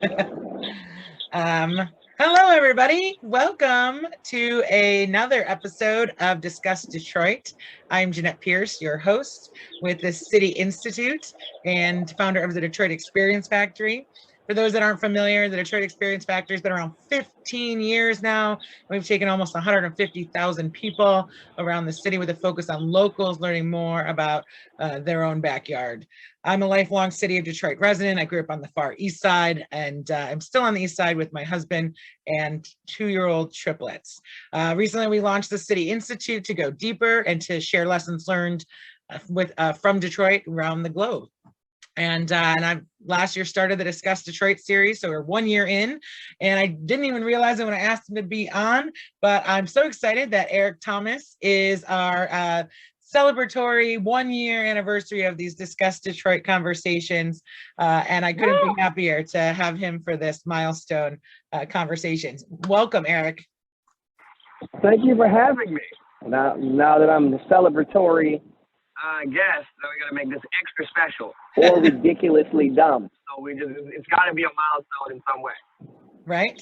Hello, everybody. Welcome to another episode of Discuss Detroit. I'm Jeanette Pierce, your host with the City Institute and founder of the Detroit Experience Factory. For those that aren't familiar, the Detroit Experience Factory has been around 15 years now. We've taken almost 150,000 people around the city with a focus on locals learning more about their own backyard. I'm a lifelong City of Detroit resident. I grew up on the far east side, and I'm still on the east side with my husband and 2-year-old triplets. Recently, we launched the City Institute to go deeper and to share lessons learned from Detroit around the globe. And I last year started the Discuss Detroit series, so we're 1 year in, and I didn't even realize it when I asked him to be on, but I'm so excited that Eric Thomas is our celebratory 1 year anniversary of these Discuss Detroit conversations, and I couldn't be happier to have him for this milestone conversations. Welcome, Eric. Thank you for having me. Now that I'm the celebratory guest, so we got to make this extra special or ridiculously dumb. So it's got to be a milestone in some way. Right.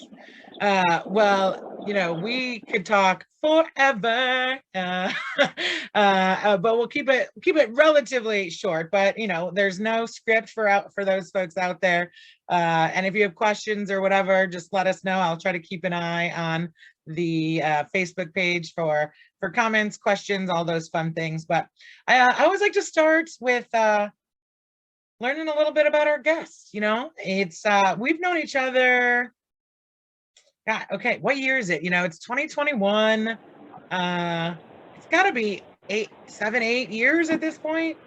Well, you know, we could talk forever, but we'll keep it relatively short. But you know, there's no script for those folks out there. And if you have questions or whatever, just let us know. I'll try to keep an eye on the Facebook page for comments, questions, all those fun things. But I always like to start with learning a little bit about our guests. You know, it's we've known each other. God, okay, what year is it? You know, it's 2021. It's got to be 7, 8 years at this point.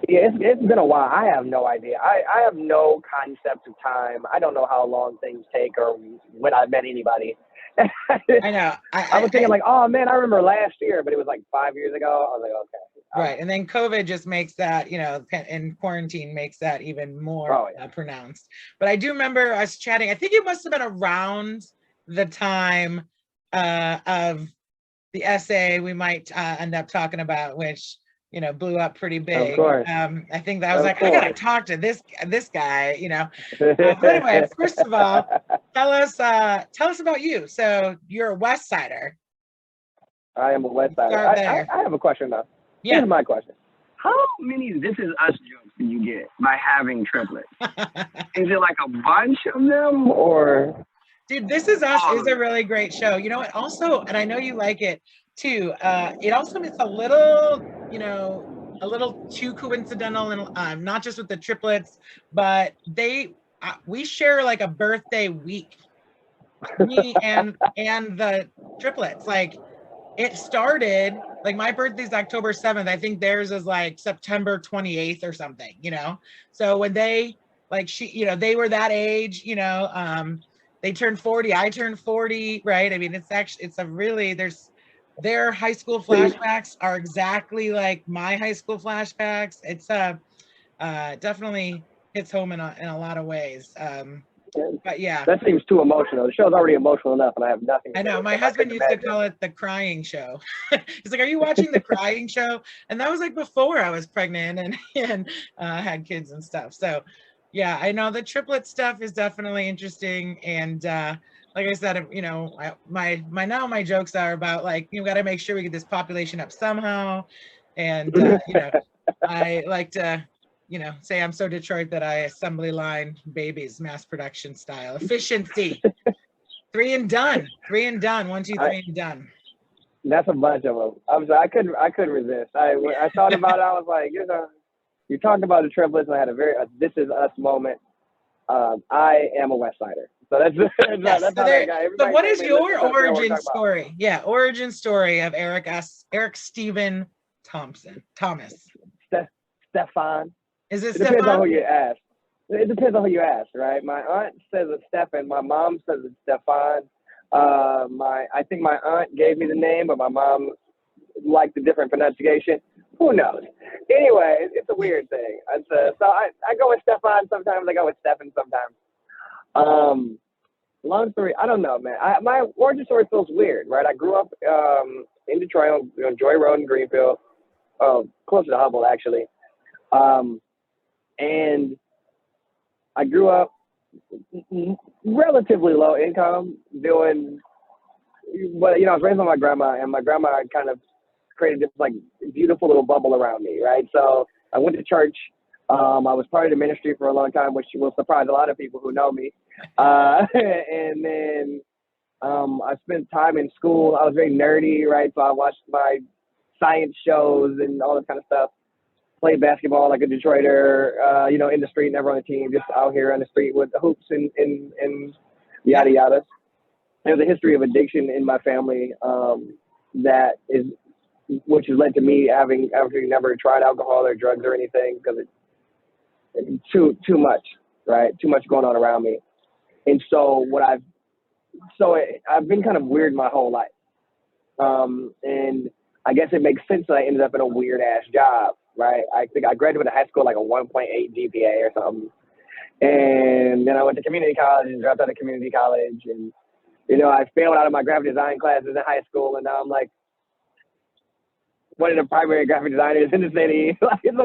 Yeah, it's been a while. I have no idea. I have no concept of time. I don't know how long things take or when I met anybody. I know. I was thinking like, oh man, I remember last year, but it was like 5 years ago. I was like, okay. Right, and then COVID just makes that, you know, and quarantine makes that even more pronounced. But I do remember us chatting. I think it must have been around the time of the essay we might end up talking about, which, you know, blew up pretty big. Of course. I think that I was like, I gotta talk to this guy, you know. But anyway, first of all, tell us about you. So you're a West Sider. I am a West Sider. I have a question though. Yeah. Here's my question. How many This Is Us jokes do you get by having triplets? Is it like a bunch of them or? Dude, This Is Us is a really great show. You know, it also, and I know you like it too, it also is a little, you know, a little too coincidental, and not just with the triplets, but we share like a birthday week, me and the triplets. Like, it started, like, my birthday's October 7th. I think theirs is like September 28th or something, you know? So when they, like, you know, they were that age, you know, they turned 40, I turned 40, right? I mean, their high school flashbacks are exactly like my high school flashbacks. It's definitely hits home in a lot of ways. But yeah, that seems too emotional. The show's already emotional enough, and I have nothing. I know. My husband used to call it the crying show. He's like, "Are you watching the crying show?" And that was like before I was pregnant and had kids and stuff. So yeah, I know the triplet stuff is definitely interesting. And like I said, you know, my jokes are about, like, you got to make sure we get this population up somehow. And you know, I like to, you know, say I'm so Detroit that I assembly line babies, mass production style, efficiency. 3 and done. 3 and done. 1, 2, 3 and done. That's a bunch of them. I couldn't resist. I thought about it. I was like, you know, you talked about the triplets, and I had a very This Is Us moment. I am a West Sider, so that's how that guy. So what is your origin story? Yeah, origin story of Eric Stephen Thomas. Stefan. Is it Depends on who you ask. It depends on who you ask, right? My aunt says it's Stefan. My mom says it's Stefan. I think my aunt gave me the name, but my mom liked the different pronunciation. Who knows? Anyway, it's a weird thing. So I go with Stefan sometimes. I go with Stefan sometimes. Long story, I don't know, man. My origin story feels weird, right? I grew up in Detroit on Joy Road in Greenfield, closer to Humboldt, actually. And I grew up relatively low income doing, but, you know, I was raised by my grandma, and my grandma kind of created this like beautiful little bubble around me, right? So I went to church. I was part of the ministry for a long time, which will surprise a lot of people who know me. And then I spent time in school. I was very nerdy, right? So I watched my science shows and all this kind of stuff. Played basketball like a Detroiter, you know, in the street, never on a team, just out here on the street with the hoops and yada yada. There's a history of addiction in my family which has led to me having never tried alcohol or drugs or anything, because it's too much, right? Too much going on around me. And so I've been kind of weird my whole life. And I guess it makes sense that I ended up in a weird ass job, right? I think I graduated high school like a 1.8 GPA or something. And then I went to community college and dropped out of community college. And, you know, I failed out of my graphic design classes in high school. And now I'm like one of the primary graphic designers in the city. It's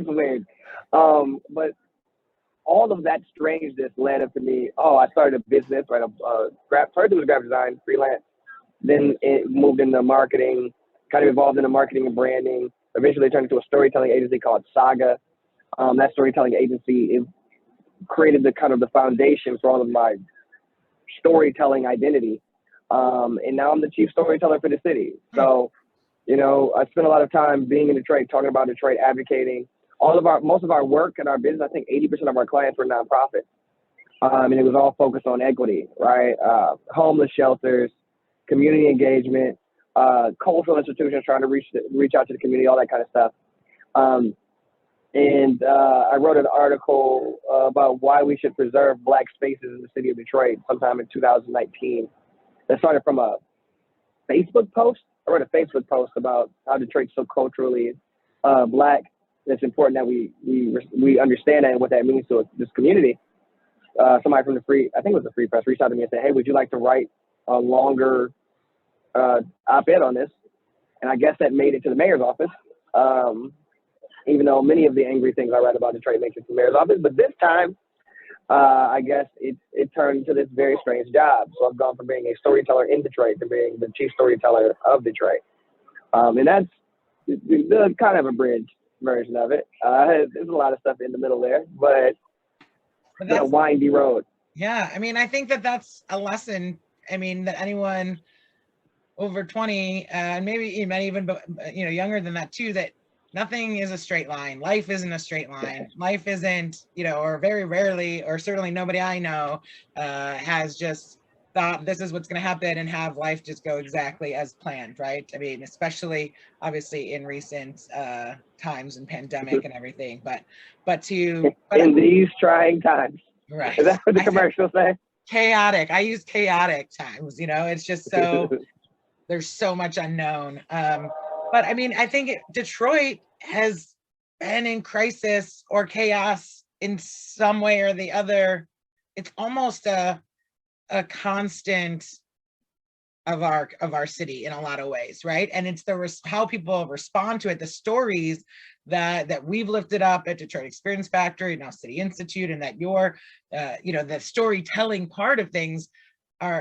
weird. But all of that strangeness led up to me. I started a business, right? First it was graphic design, freelance. Then it moved into marketing, kind of evolved into marketing and branding. Eventually turned into a storytelling agency called Saga. That storytelling agency created the kind of the foundation for all of my storytelling identity. And now I'm the chief storyteller for the city. So, you know, I spent a lot of time being in Detroit, talking about Detroit, advocating. Most of our work and our business, I think 80% of our clients were nonprofits. And it was all focused on equity, right? Homeless shelters, community engagement, cultural institutions trying to reach out to the community, all that kind of stuff. And I wrote an article about why we should preserve Black spaces in the city of Detroit sometime in 2019. That started from a Facebook post. I wrote a Facebook post about how Detroit's so culturally Black. It's important that we understand that and what that means to this community. Somebody from I think it was the Free Press, reached out to me and said, "Hey, would you like to write a longer op-ed on this?" And I guess that made it to the mayor's office. Even though many of the angry things I write about Detroit make it to the mayor's office, but this time, I guess it turned into this very strange job. So I've gone from being a storyteller in Detroit to being the chief storyteller of Detroit. And that's the kind of a bridge version of it. There's a lot of stuff in the middle there, but it's a windy road. Yeah, I mean, I think that's a lesson. I mean, that anyone over 20, and maybe even you know, younger than that too, that nothing is a straight line. Life isn't a straight line. Life isn't, you know, or very rarely, or certainly nobody I know has just thought this is what's going to happen and have life just go exactly as planned, right? I mean, especially obviously in recent times and pandemic and everything, but in these trying times, right? Is that what the commercials say? Chaotic. I use chaotic times. You know, it's just so there's so much unknown. But I mean, I think Detroit has been in crisis or chaos in some way or the other. It's almost a constant of our city in a lot of ways, right? And it's how people respond to it, the stories that we've lifted up at Detroit Experience Factory, now City Institute, and that you're, you know, the storytelling part of things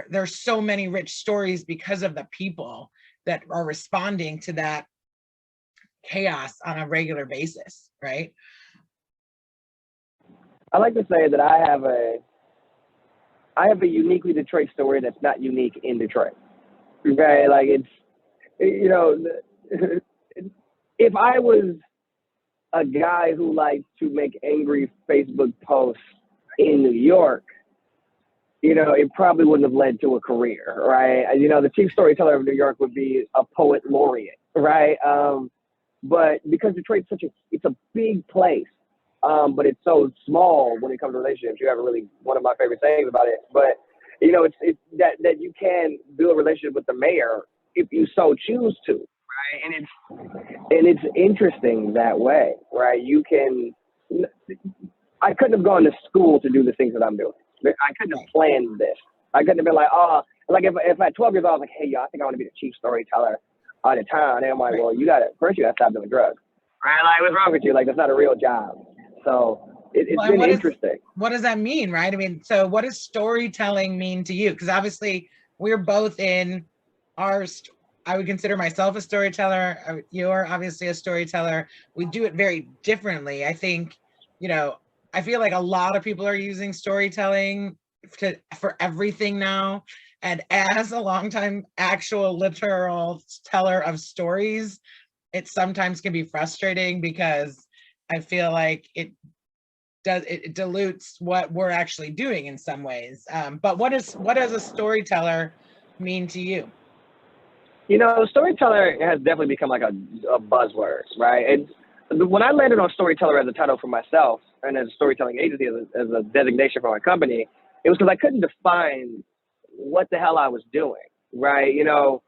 there's so many rich stories because of the people that are responding to that chaos on a regular basis, right? I like to say that I have a uniquely Detroit story that's not unique in Detroit. Okay, like it's, you know, if I was a guy who likes to make angry Facebook posts in New York, you know, it probably wouldn't have led to a career, right? You know, the chief storyteller of New York would be a poet laureate, right? But because Detroit's it's a big place, but it's so small when it comes to relationships. You have one of my favorite sayings about it. But you know, it's that you can build a relationship with the mayor if you so choose to, right? And it's interesting that way, right? I couldn't have gone to school to do the things that I'm doing. I couldn't have planned this. I couldn't have been like, like if at 12 years old, I was like, hey, y'all, I think I want to be the chief storyteller of the town. And I'm like, well, first you gotta stop doing drugs, right? Like, what's wrong with you? Like, that's not a real job. So It's Well, been interesting. What does that mean, right? I mean, so what does storytelling mean to you? Because obviously we're both in our, I would consider myself a storyteller. You're obviously a storyteller. We do it very differently. I think, you know, I feel like a lot of people are using storytelling for everything now. And as a longtime actual literal teller of stories, it sometimes can be frustrating because I feel like it dilutes what we're actually doing in some ways. But what does a storyteller mean to you? You know, storyteller has definitely become like a buzzword, right? And when I landed on storyteller as a title for myself and as a storytelling agency as a designation for my company, it was because I couldn't define what the hell I was doing, right? You know,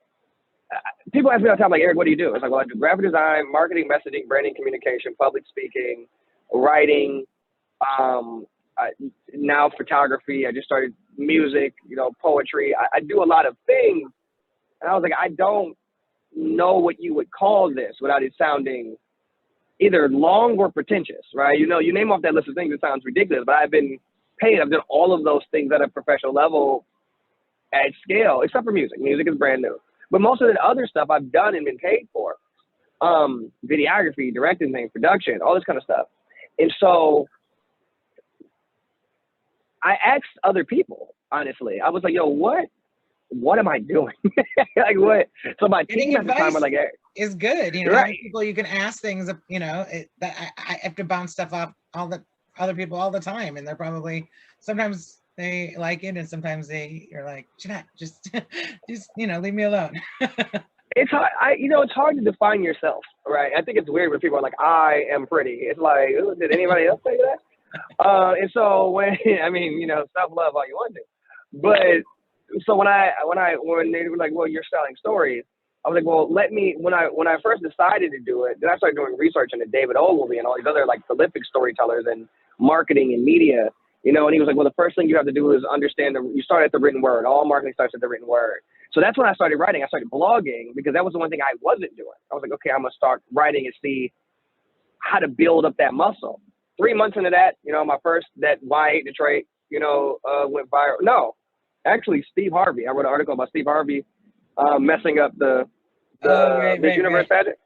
people ask me all the time, like, Eric, what do you do? It's like, well, I do graphic design, marketing, messaging, branding, communication, public speaking, writing, now photography. I just started music, you know, poetry. I do a lot of things. And I was like, I don't know what you would call this without it sounding either long or pretentious, right? You know, you name off that list of things, it sounds ridiculous, but I've been paid. I've done all of those things at a professional level at scale, except for music. Music is brand new. But most of the other stuff I've done and been paid for. Videography, directing things, production, all this kind of stuff. And so I asked other people, honestly. I was like, yo, what am I doing? Like what? So my team at the time were like, hey, is good. You know, right. people you can ask things, you know, that I have to bounce stuff off all the other people all the time. And they're probably, sometimes they like it and sometimes you're like, Jeanette, just, you know, leave me alone. It's hard. It's hard to define yourself, right? I think it's weird when people are like, I am pretty. It's like, did anybody else say that? And so when, I mean, you know, self-love all you want to. But so when they were like, well, you're selling stories, I was like, well, when I first decided to do it, then I started doing research into David Ogilvy and all these other like prolific storytellers and marketing and media, you know, and he was like, well, the first thing you have to do is understand you start at the written word. All marketing starts at the written word. So that's when I started writing. I started blogging because that was the one thing I wasn't doing. I was like, okay, I'm going to start writing and see how to build up that muscle. 3 months into that, you know, my first, that Why I Hate Detroit, you know, went viral. No, actually, Steve Harvey. I wrote an article about Steve Harvey messing up the Miss Universe pageant.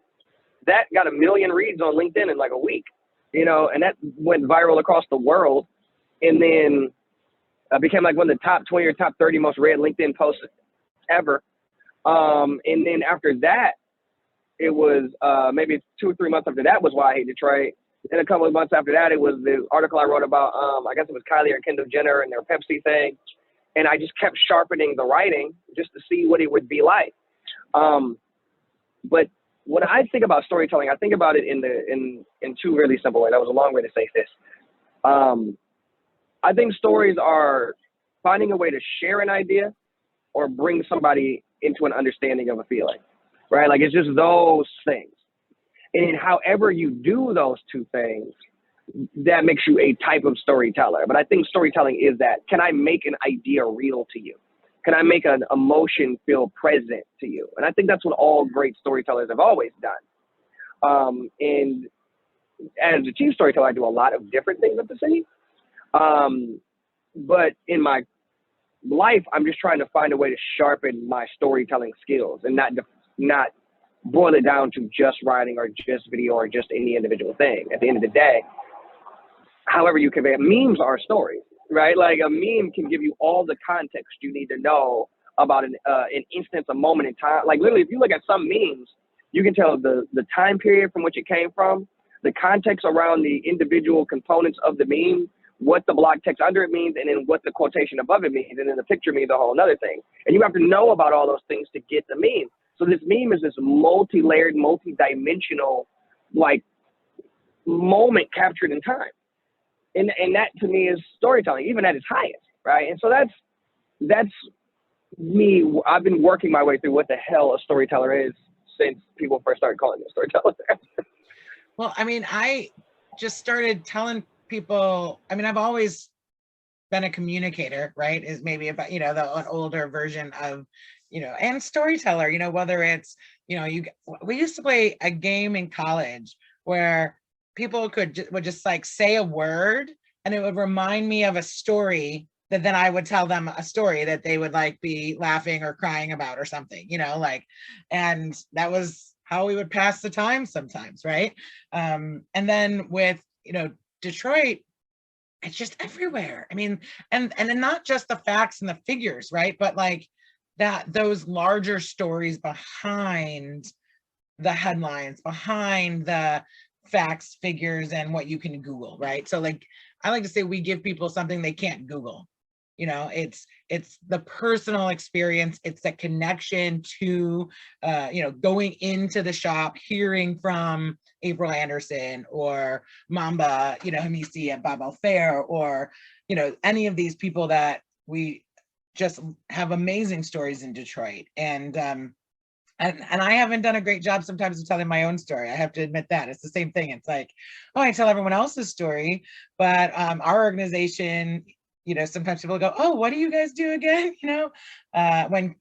That got 1 million reads on LinkedIn in like a week, you know, and that went viral across the world. And then became like one of the top 20 or top 30 most read LinkedIn posts ever. And then after that, it was maybe 2 or 3 months after that was Why I Hate Detroit. And a couple of months after that, it was the article I wrote about, I guess it was Kylie or Kendall Jenner and their Pepsi thing. And I just kept sharpening the writing just to see what it would be like. But when I think about storytelling, I think about it in 2 really simple ways. That was a long way to say this. I think stories are finding a way to share an idea or bring somebody into an understanding of a feeling, right? Like it's just those things. And however you do those 2 things, that makes you a type of storyteller. But I think storytelling is that. Can I make an idea real to you? Can I make an emotion feel present to you? And I think that's what all great storytellers have always done. And as a chief storyteller, I do a lot of different things at the city. But in my life, I'm just trying to find a way to sharpen my storytelling skills and not boil it down to just writing or just video or just any individual thing. At the end of the day, however you convey it, memes are stories, right? Like a meme can give you all the context you need to know about an instance, a moment in time. Like literally, if you look at some memes, you can tell the time period from which it came from, the context around the individual components of the meme, what the block text under it means, and then what the quotation above it means, and then the picture means a whole other thing. And you have to know about all those things to get the meme. So this meme is this multi-layered, multi-dimensional, like moment captured in time. And that to me is storytelling, even at its highest, right? And so that's me. I've been working my way through what the hell a storyteller is since people first started calling me a storyteller. Well, I mean, I just started telling people, I mean, I've always been a communicator, right? Is maybe about, you know, an older version of, you know, and storyteller, you know, whether it's, you know, we used to play a game in college where people would just like say a word and it would remind me of a story that then I would tell them a story that they would like be laughing or crying about or something, you know, like, and that was how we would pass the time sometimes, right? And then with, you know, Detroit, it's just everywhere. I mean, and not just the facts and the figures, right? But like those larger stories behind the headlines, behind the facts, figures, and what you can Google, right? So like, I like to say we give people something they can't Google. You know, it's the personal experience, it's the connection to, you know, going into the shop, hearing from April Anderson or Mamba, you know, Hamisi at Babel Fair, or, you know, any of these people that we just have amazing stories in Detroit. And I haven't done a great job sometimes of telling my own story. I have to admit that. It's the same thing. It's like, oh, I tell everyone else's story, but our organization, you know, sometimes people go, oh, what do you guys do again? You know, when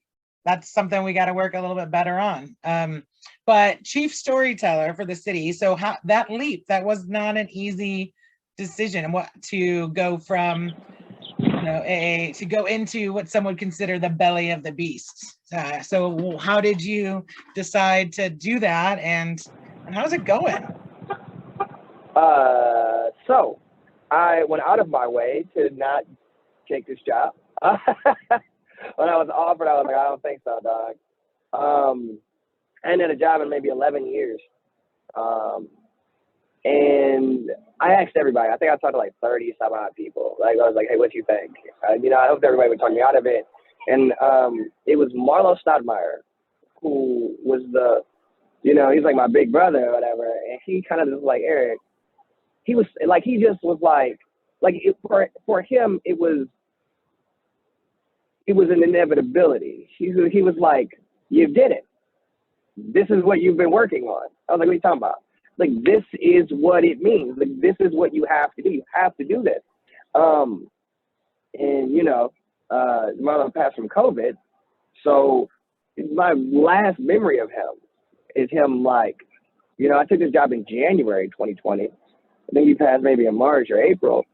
that's something we got to work a little bit better on. But Chief Storyteller for the city. So how that leap, that was not an easy decision, and what to go from, you know, to go into what some would consider the belly of the beast. So how did you decide to do that, and how's it going? So I went out of my way to not take this job. When I was offered, I was like, I don't think so, dog. I ended a job in maybe 11 years. And I asked everybody. I think I talked to like 30 some odd people. Like, I was like, hey, what you think? You know, I hoped everybody would talk me out of it. And it was Marlo Stodmeyer, who was the, you know, he's like my big brother or whatever. And he kind of just like, Eric, he was like, he just was like it, for him, it was an inevitability. He was like, you did it. This is what you've been working on. I was like, what are you talking about? Like, this is what it means. Like, this is what you have to do. You have to do this. And, you know, Marlon passed from COVID. So my last memory of him is him like, you know, I took this job in January 2020. I think he passed maybe in March or April.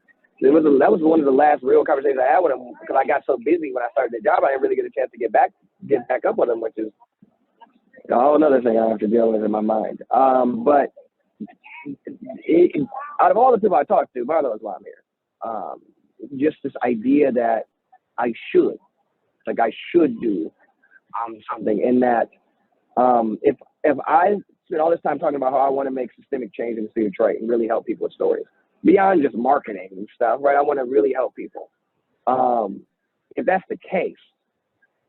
That was one of the last real conversations I had with him, because I got so busy when I started the job, I didn't really get a chance to get back up with him, which is a whole other thing I have to deal with in my mind. But out of all the people I talked to, Marlo is why I'm here. Just this idea that I should do something, and that if I spend all this time talking about how I want to make systemic change in the city of Detroit and really help people with stories, beyond just marketing and stuff, right? I want to really help people. If that's the case,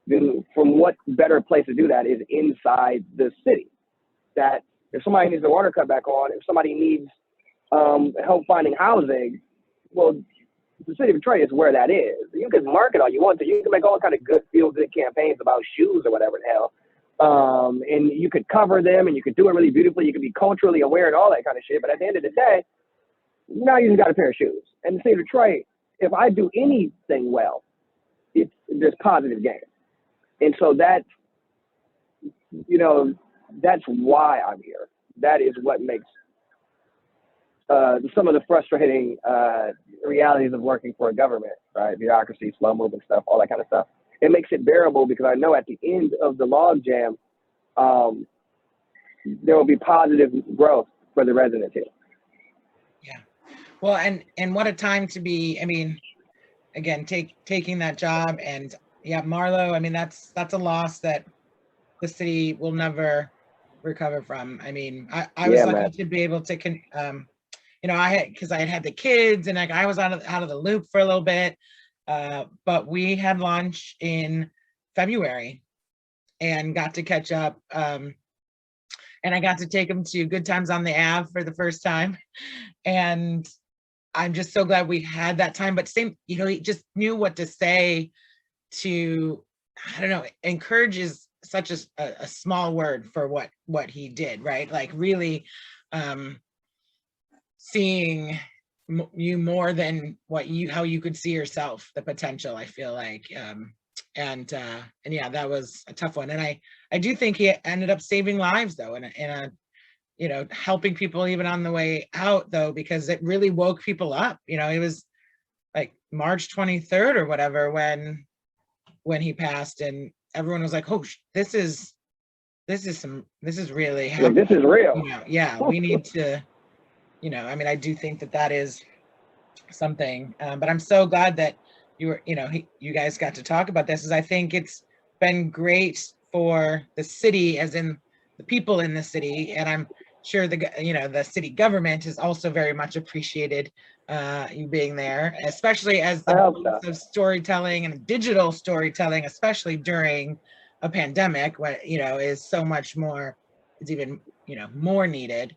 then from what better place to do that is inside the city. That if somebody needs the water cut back on, if somebody needs help finding housing, well, the city of Detroit is where that is. You can market all you want to. You can make all kind of good, feel-good campaigns about shoes or whatever the hell. And you could cover them, and you could do it really beautifully. You could be culturally aware and all that kind of shit. But at the end of the day, now you just got a pair of shoes. And the city of Detroit, if I do anything well, there's positive gain. And so that's, you know, that's why I'm here. That is what makes some of the frustrating realities of working for a government, right? Bureaucracy, slow moving stuff, all that kind of stuff. It makes it bearable, because I know at the end of the log jam, there will be positive growth for the residents here. Yeah. Well, and what a time to be, I mean, again, taking that job. And yeah, Marlo, I mean, that's a loss that the city will never recover from. I mean, I was lucky to be able to, you know, because I had the kids, and I was out of the loop for a little bit, but we had lunch in February and got to catch up. And I got to take them to Good Times on the Ave for the first time. And I'm just so glad we had that time. But same, you know, he just knew what to say to, I don't know, encourage is such a small word for what he did, right? Like really seeing you more than how you could see yourself, the potential, I feel like. And yeah, that was a tough one. And I do think he ended up saving lives, though, in a you know, helping people even on the way out though, because it really woke people up. You know, it was like March 23rd or whatever when he passed, and everyone was like, oh, this is really happening. Like, this is real. You know, yeah, we need to, you know, I mean, I do think that is something, but I'm so glad that you guys got to talk about this, as I think it's been great for the city, as in the people in the city, and I'm sure the city government is also very much appreciated you being there, especially as the of storytelling and digital storytelling, especially during a pandemic, what is so much more, it's even more needed.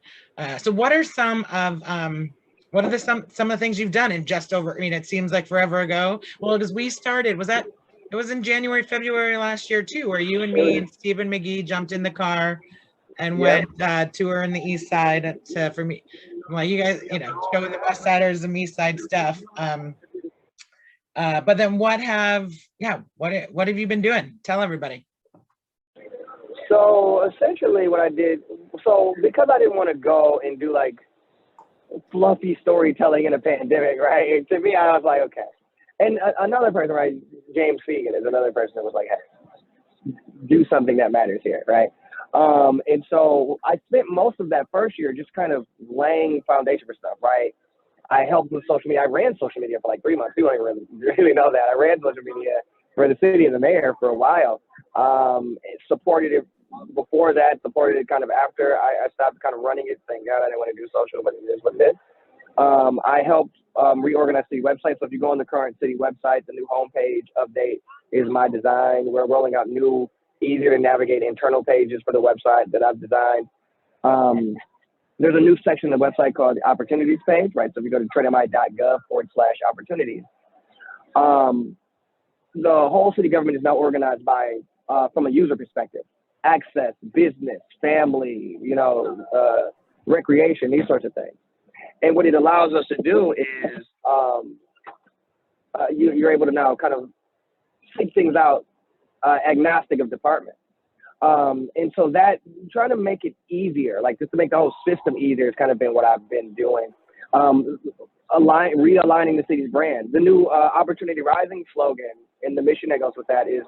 So what are some of some of the things you've done in just over, I mean, it seems like forever ago. Well, as we started, it was in January, February last year too, where you and me and Stephen McGee jumped in the car and went touring the East Side for me. Well, you guys, showing the West Siders, the East Side stuff. But then what have you been doing? Tell everybody. So essentially what I did, because I didn't want to go and do like fluffy storytelling in a pandemic, right? To me, I was like, okay. And another person, right, James Fegan is another person that was like, hey, do something that matters here, right? And so I spent most of that first year just kind of laying foundation for stuff, right? I helped with social media. I ran social media for like 3 months. People don't really know that. I ran social media for the city and the mayor for a while. Supported it before that, supported it kind of after I stopped kind of running it. Thank God I didn't want to do social, but it is what it is. I helped reorganize city websites. So if you go on the current city website, the new homepage update is my design. We're rolling out new, easier to navigate internal pages for the website that I've designed. There's a new section of the website called the opportunities page, right? So if you go to Trademygov/opportunities, the whole city government is now organized by, from a user perspective, access, business, family, recreation, these sorts of things. And what it allows us to do is you're able to now kind of seek things out agnostic of department. And so that, trying to make it easier, like just to make the whole system easier, has kind of been what I've been doing. Realigning the city's brand. The new Opportunity Rising slogan and the mission that goes with that is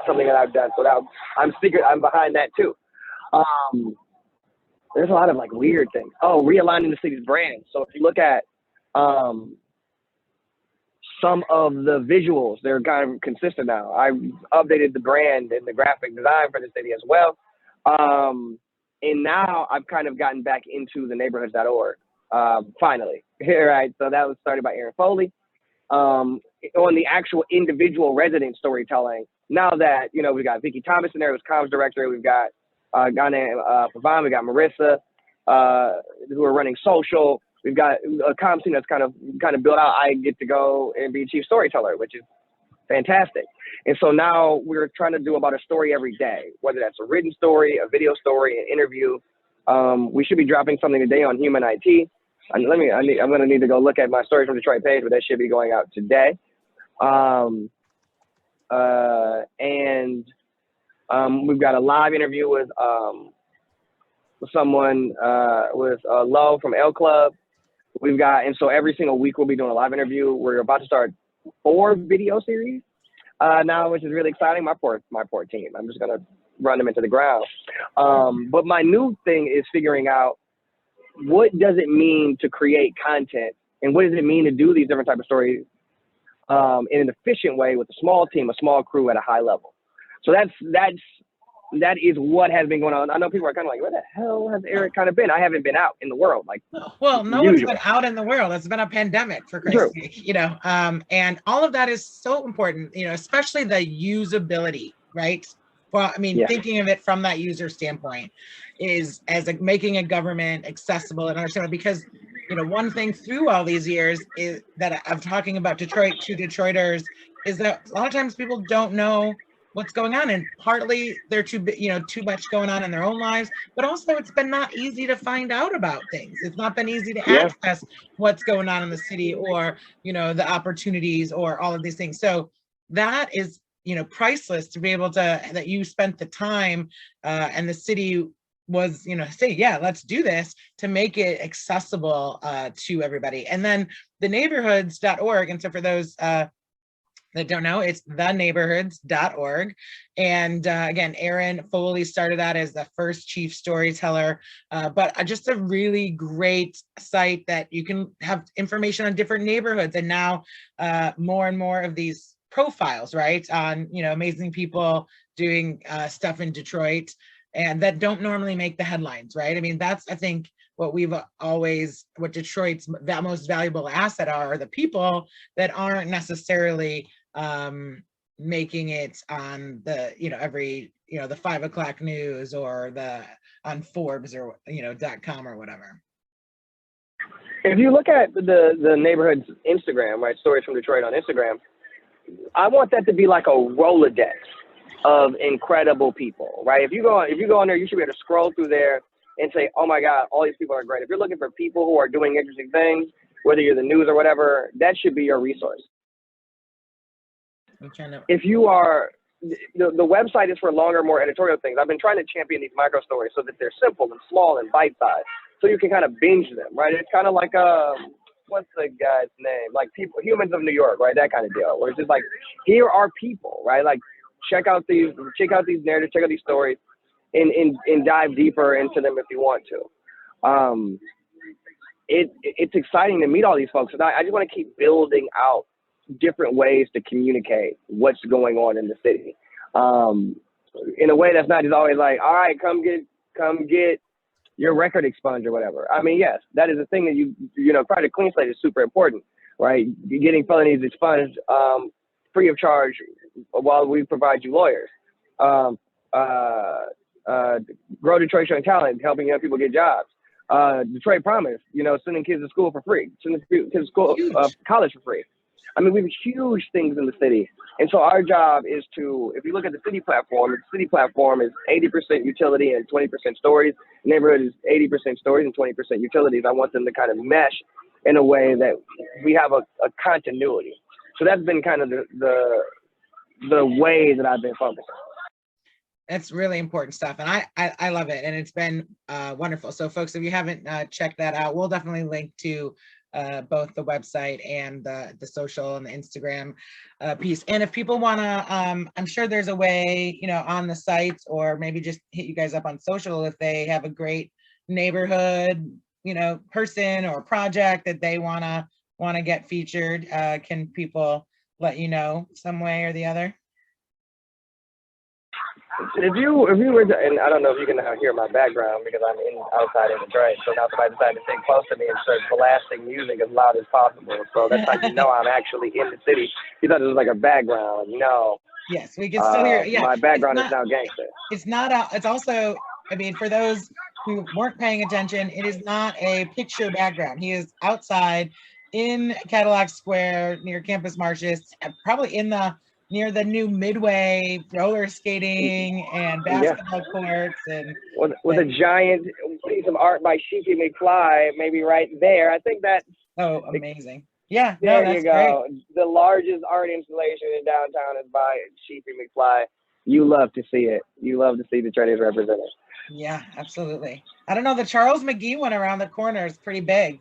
something that I've done. So that I'm behind that too. There's a lot of like weird things. Oh, realigning the city's brand. So if you look at some of the visuals, they're kind of consistent now. I updated the brand and the graphic design for the city as well. And now I've kind of gotten back into the neighborhoods.org, finally. Right. So that was started by Aaron Foley. On the actual individual resident storytelling, now that, we've got Vicki Thomas in there, who's comms director, we've got a guy named Pavan, we got Marissa, who are running social. We've got a comms team that's kind of built out. I get to go and be chief storyteller, which is fantastic. And so now we're trying to do about a story every day, whether that's a written story, a video story, an interview. We should be dropping something today on human IT. I'm going to need to go look at my Stories from Detroit page, but that should be going out today. We've got a live interview with someone with Lo from L Club. And so every single week we'll be doing a live interview. We're about to start 4 video series now, which is really exciting. My poor team. I'm just gonna run them into the ground. But my new thing is figuring out, what does it mean to create content, and what does it mean to do these different types of stories in an efficient way with a small team, a small crew at a high level. So that is what has been going on. I know people are kind of like, where the hell has Eric kind of been? I haven't been out in the world. Like, well, no one's been out in the world. It's been a pandemic, for Christ's sake, and all of that is so important, especially the usability, right? Well, I mean, thinking of it from that user standpoint is as making a government accessible and understandable, because, one thing through all these years is that I'm talking about Detroit to Detroiters is that a lot of times people don't know what's going on, and partly they're too much going on in their own lives, but also it's been not easy to find out about things. It's not been easy to access what's going on in the city, or the opportunities, or all of these things. So that is priceless, to be able to, that you spent the time and the city was, say, yeah, let's do this to make it accessible to everybody. And then the neighborhoods.org. And so for those that don't know, it's theneighborhoods.org. And again, Aaron Foley started that as the first chief storyteller, but just a really great site that you can have information on different neighborhoods. And now more and more of these profiles, right, on, amazing people doing stuff in Detroit and that don't normally make the headlines, right? I mean, that's, I think, what Detroit's most valuable asset are the people that aren't necessarily making it on the, every, the 5 o'clock news or on Forbes or, .com or whatever. If you look at the neighborhood's Instagram, right, Stories from Detroit on Instagram, I want that to be like a Rolodex of incredible people, right? If you go on there, you should be able to scroll through there and say, oh my God, all these people are great. If you're looking for people who are doing interesting things, whether you're the news or whatever, that should be your resource. If you are, the website is for longer, more editorial things. I've been trying to champion these micro stories so that they're simple and small and bite-sized, so you can kind of binge them, right? It's kind of like, what's the guy's name? Like Humans of New York, right? That kind of deal, where it's just like, here are people, right? Like, check out these narratives, check out these stories, and dive deeper into them if you want to. It's exciting to meet all these folks, and I just want to keep building out different ways to communicate what's going on in the city, in a way that's not just always like, all right, come get your record expunged or whatever. I mean, yes, that is a thing that you know, Project Clean Slate is super important, right? Getting felonies expunged free of charge while we provide you lawyers. Grow Detroit Young Talent, helping young people get jobs. Detroit Promise, sending kids to school for free, sending kids to school, college for free. I mean, we have huge things in the city. And so our job is to, if you look at the city platform is 80% utility and 20% stories. The neighborhood is 80% stories and 20% utilities. I want them to kind of mesh in a way that we have a continuity. So that's been kind of the way that I've been focusing. That's really important stuff. And I love it. And it's been wonderful. So folks, if you haven't checked that out, we'll definitely link to both the website and the social and the Instagram piece. And if people want to, I'm sure there's a way, on the site, or maybe just hit you guys up on social if they have a great neighborhood, person or project that they want to get featured. Can people let you know some way or the other? If you were to, and I don't know if you can hear my background because I'm outside in Detroit, so now somebody decided to stay close to me and start blasting music as loud as possible. So that's how you know I'm actually in the city. You thought it was like a background. No. Yes, we can still hear. Yeah, my background is now gangster. It's not. It's also, I mean, for those who weren't paying attention, it is not a picture background. He is outside in Cadillac Square near Campus Martius, probably near the new Midway roller skating and basketball courts, and with a giant piece of art by Sheepy McFly, maybe right there. I think that's amazing. Yeah, there you go. Great. The largest art installation in downtown is by Sheepy McFly. You love to see it. You love to see Detroit represented. Yeah, absolutely. I don't know. The Charles McGee one around the corner is pretty big.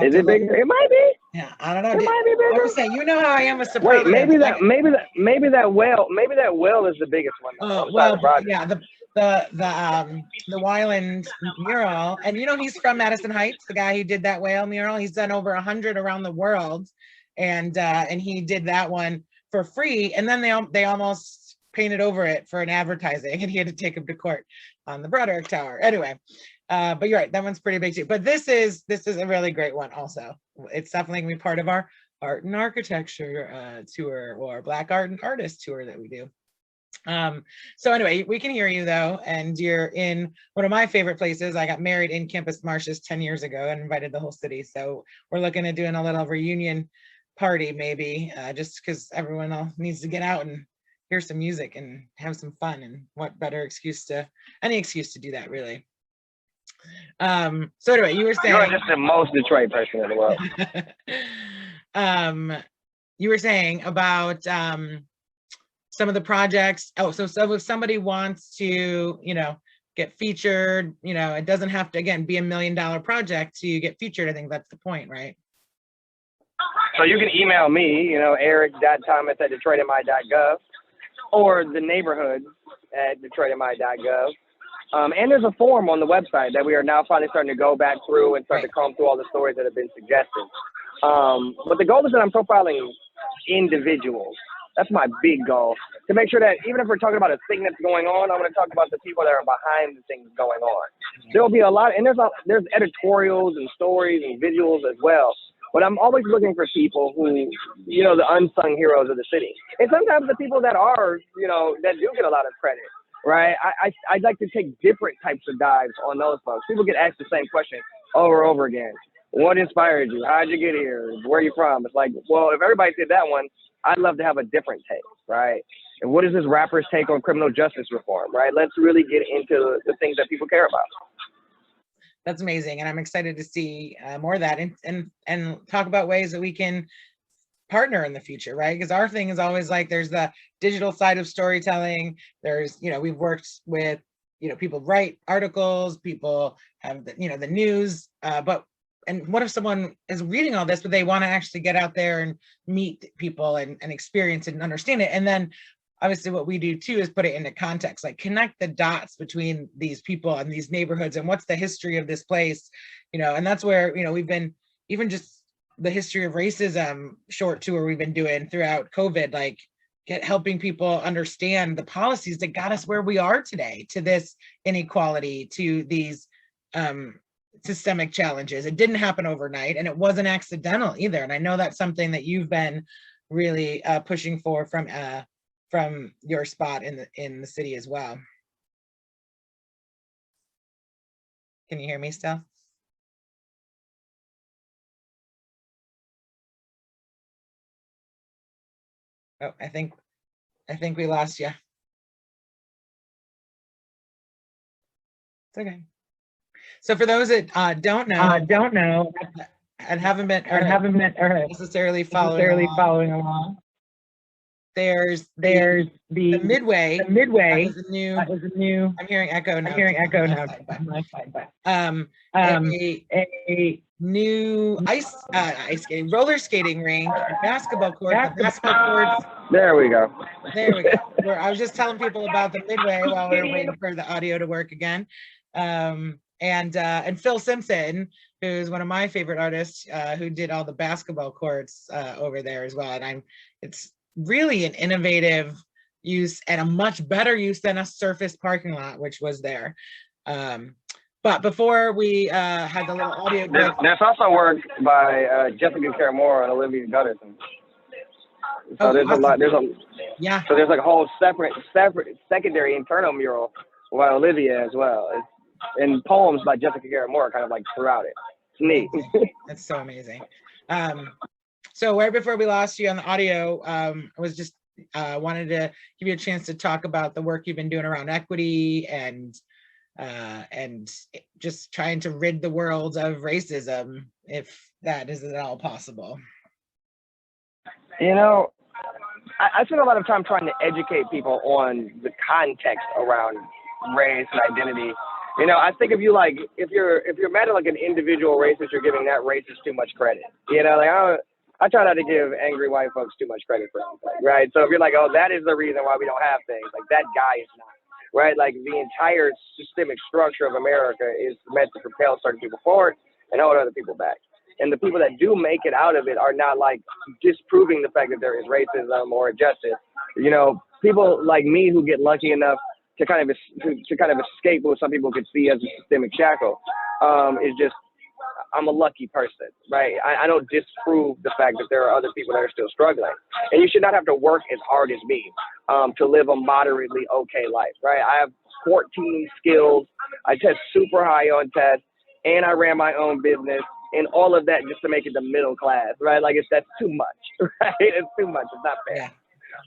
Is it bigger? It might be. Yeah, I don't know. It might be bigger. What say? You know how I am with superlatives. Wait, maybe that well is the biggest one. Yeah, the Wyandotte Mural, and he's from Madison Heights. The guy who did that whale mural, he's done over 100 around the world, and he did that one for free, and then they almost painted over it for an advertising, and he had to take him to court on the Broderick Tower. Anyway. But you're right, that one's pretty big too. But this is a really great one also. It's definitely gonna be part of our art and architecture tour, or Black art and artist tour that we do. So anyway, we can hear you though, and you're in one of my favorite places. I got married in Campus Martius 10 years ago and invited the whole city. So we're looking at doing a little reunion party maybe, just because everyone needs to get out and hear some music and have some fun. And what better any excuse to do that, really. So anyway, you were saying, you're just the most Detroit person in the world. You were saying about some of the projects. So if somebody wants to, get featured. You know, it doesn't have to, again, be $1 million project to get featured. I think that's the point, right? So you can email me, you know, eric.thomas@detroitmi.gov, or the neighborhood at detroitmi.gov. And there's a form on the website that we are now finally starting to go back through and start to comb through all the stories that have been suggested. But the goal is that I'm profiling individuals. That's my big goal, to make sure that even if we're talking about a thing that's going on, I want to talk about the people that are behind the things going on. There will be a lot, and there's editorials and stories and visuals as well. But I'm always looking for people who, you know, the unsung heroes of the city. And sometimes the people that are, you know, that do get a lot of credit, right? I'd like to take different types of dives on those folks. People get asked the same question over and over again. What inspired you? How'd you get here? Where are you from? It's like, well, if everybody did that one, I'd love to have a different take, right? And what is this rapper's take on criminal justice reform, right? Let's really get into the things that people care about. That's amazing. And I'm excited to see more of that and talk about ways that we can partner in the future, right? Because our thing is always like, there's the digital side of storytelling. There's, you know, we've worked with, you know, people write articles, people have, the, you know, the news, and what if someone is reading all this, but they want to actually get out there and meet people and experience it and understand it? And then obviously what we do too is put it into context, like connect the dots between these people and these neighborhoods and what's the history of this place, you know. And that's where, you know, we've been, even just the history of racism short tour we've been doing throughout COVID, like helping people understand the policies that got us where we are today, to this inequality, to these systemic challenges. It didn't happen overnight, and it wasn't accidental either. And I know that's something that you've been really pushing for from your spot in the city as well. Can you hear me still? Oh, I think we lost you. It's okay. So for those that don't know, and haven't been necessarily following along, there's the Midway. The Midway is a new. I'm hearing echo now. My side, but a new ice skating, roller skating rink, basketball court. There we go. There we go. I was just telling people about the Midway while we were waiting for the audio to work again. And Phil Simpson, who's one of my favorite artists, who did all the basketball courts over there as well. And it's really an innovative use and a much better use than a surface parking lot, which was there. But before we had the little audio clip, there's also work by Jessica Caramore and Olivia Gutterson. So there's awesome. So there's like a whole separate secondary internal mural by Olivia as well. And poems by Jessica Caramore kind of like throughout it. It's neat. That's so amazing. So right before we lost you on the audio, I was just wanted to give you a chance to talk about the work you've been doing around equity and just trying to rid the world of racism, if that is at all possible. You know, I spend a lot of time trying to educate people on the context around race and identity. You know, I think of you like, if you're mad at like an individual racist, you're giving that racist too much credit. You know, like I try not to give angry white folks too much credit for anything, right? So if you're like, oh, that is the reason why we don't have things, like that guy is not, right? Like the entire systemic structure of America is meant to propel certain people forward and hold other people back. And the people that do make it out of it are not like disproving the fact that there is racism or injustice. You know, people like me who get lucky enough to kind of escape what some people could see as a systemic shackle is just, I'm a lucky person, right? I don't disprove the fact that there are other people that are still struggling. And you should not have to work as hard as me to live a moderately okay life, right? I have 14 skills. I test super high on tests, and I ran my own business, and all of that just to make it the middle class, right? Like that's too much, right? It's too much. It's not fair. Yeah.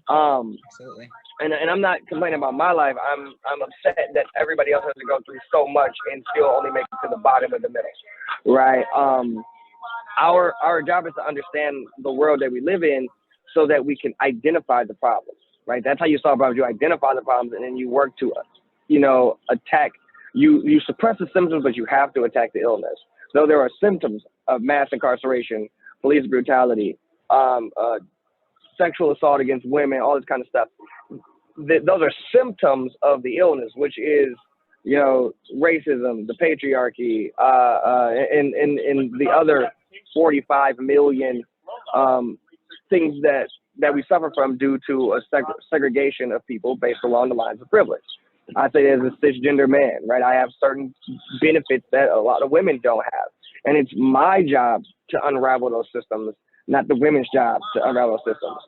Absolutely. And I'm not complaining about my life. I'm upset that everybody else has to go through so much and still only make it to the bottom of the middle, right? Our job is to understand the world that we live in so that we can identify the problems, right? That's how you solve problems. You identify the problems and then you work to, attack you suppress the symptoms, but you have to attack the illness. So there are symptoms of mass incarceration, police brutality, sexual assault against women, all this kind of stuff. Those are symptoms of the illness, which is, you know, racism, the patriarchy, and the other 45 million things that we suffer from due to a segregation of people based along the lines of privilege. I say as a cisgender man, right? I have certain benefits that a lot of women don't have. And it's my job to unravel those systems, not the women's job to unravel those systems.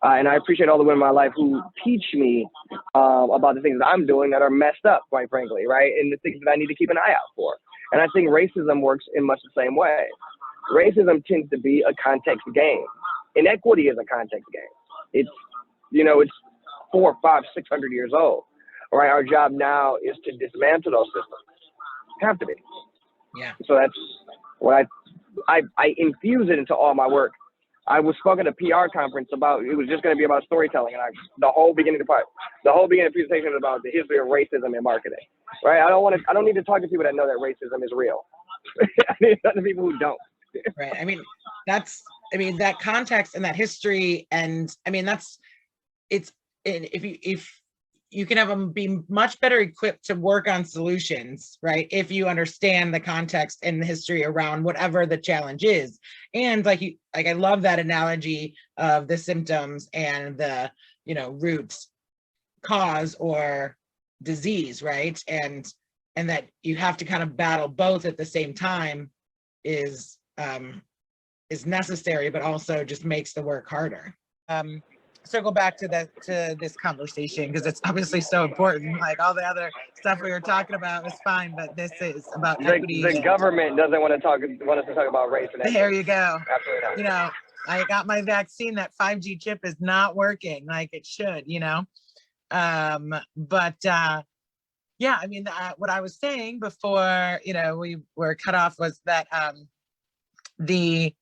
And I appreciate all the women in my life who teach me about the things that I'm doing that are messed up, quite frankly, right? And the things that I need to keep an eye out for. And I think racism works in much the same way. Racism tends to be a context game. Inequity is a context game. It's, you know, it's 400, 500, 600 years old. All right, our job now is to dismantle those systems. Have to be. Yeah. So that's what I infuse it into all my work. I was spoken at a PR conference about, it was just going to be about storytelling, and the whole beginning of the presentation is about the history of racism in marketing. Right? I don't need to talk to people that know that racism is real. I need to talk to people who don't. Right. I mean, that context and that history, and I mean, if you can have them be much better equipped to work on solutions, right? If you understand the context and the history around whatever the challenge is. And I love that analogy of the symptoms and the, you know, root cause or disease, right? And that you have to kind of battle both at the same time is necessary, but also just makes the work harder. Circle back to this conversation because it's obviously so important. Like all the other stuff we were talking about is fine, but this is about equity. The government doesn't want us to talk about race. And there you go. Absolutely not. You know, I got my vaccine. That 5G chip is not working like it should. You know, yeah. I mean, what I was saying before, you know, we were cut off was that the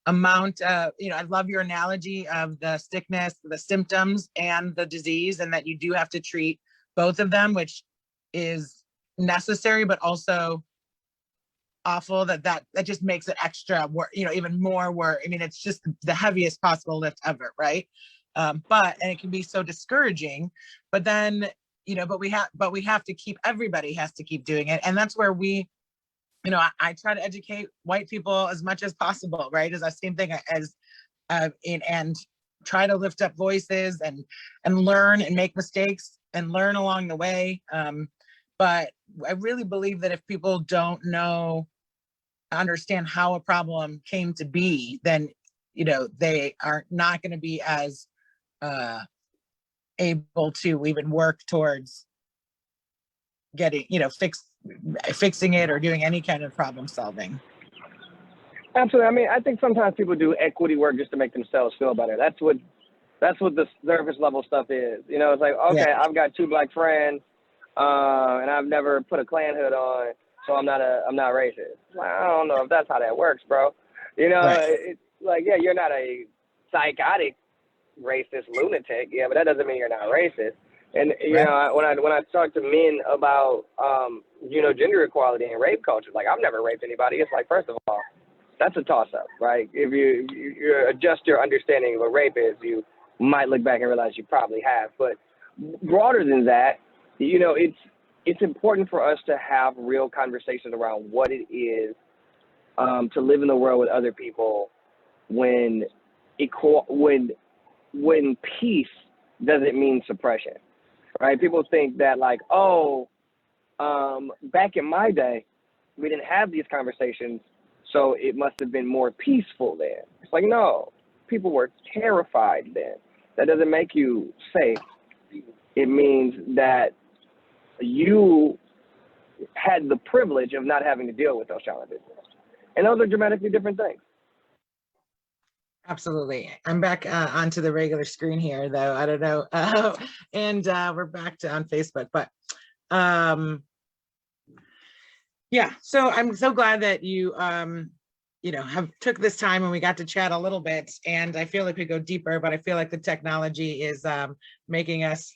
amount of, you know, I love your analogy of the sickness, the symptoms, and the disease, and that you do have to treat both of them, which is necessary, but also awful that just makes it extra work, you know, even more work. I mean, it's just the heaviest possible lift ever, right? And it can be so discouraging, but then, you know, but we have to keep, everybody has to keep doing it. And that's where we, you know, I try to educate white people as much as possible, right? As the same thing as, and try to lift up voices and learn and make mistakes and learn along the way. But I really believe that if people don't understand how a problem came to be, then, you know, they are not going to be as able to even work towards getting, you know, fixing it or doing any kind of problem solving. Absolutely. I mean, I think sometimes people do equity work just to make themselves feel better. That's what the surface level stuff is. You know, it's like, okay, yeah. I've got 2 black friends, and I've never put a Klan hood on, so I'm not racist. Well, I don't know if that's how that works, bro. You know, right. It's like, yeah, you're not a psychotic racist lunatic, yeah, but that doesn't mean you're not racist. And you know, when I talk to men about you know, gender equality and rape culture, like, I've never raped anybody. It's like, first of all, that's a toss-up, right? If you adjust your understanding of what rape is, you might look back and realize you probably have. But broader than that, you know, it's important for us to have real conversations around what it is to live in the world with other people when peace doesn't mean suppression. Right? People think that, like, oh, back in my day, we didn't have these conversations, so it must have been more peaceful then. It's like, no, people were terrified then. That doesn't make you safe. It means that you had the privilege of not having to deal with those challenges. And those are dramatically different things. Absolutely. I'm back onto the regular screen here, though. I don't know. And we're back on Facebook. But yeah, so I'm so glad that you, you know, have took this time and we got to chat a little bit. And I feel like we go deeper, but I feel like the technology is making us